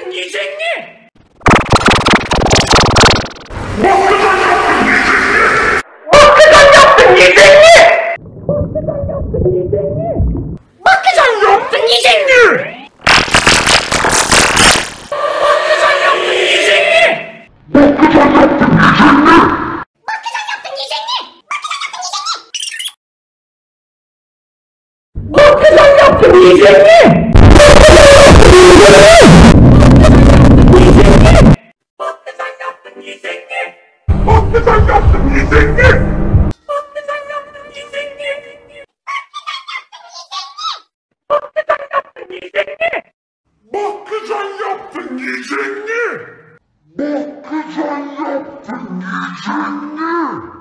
yaptın yiyecek mi? Bakkacan yaptın yiyecek mi? Bakkacan yaptın yiyecek mi? Bakkacan yaptın yiyecek mi? Bakkacan yaptın yiyecek mi? Bakkacan yaptın yiyecek mi? Bakkacan yaptın yiyecek mi? Bakkacan yaptın yiyecek mi? Bakkacan yaptın yiyecek mi? Bakkacan yaptın yiyecek mi? Bakkacan yaptın yiyecek mi? Bakkacan yaptın yiyecek mi? Bakkacan yaptın yiyecek mi?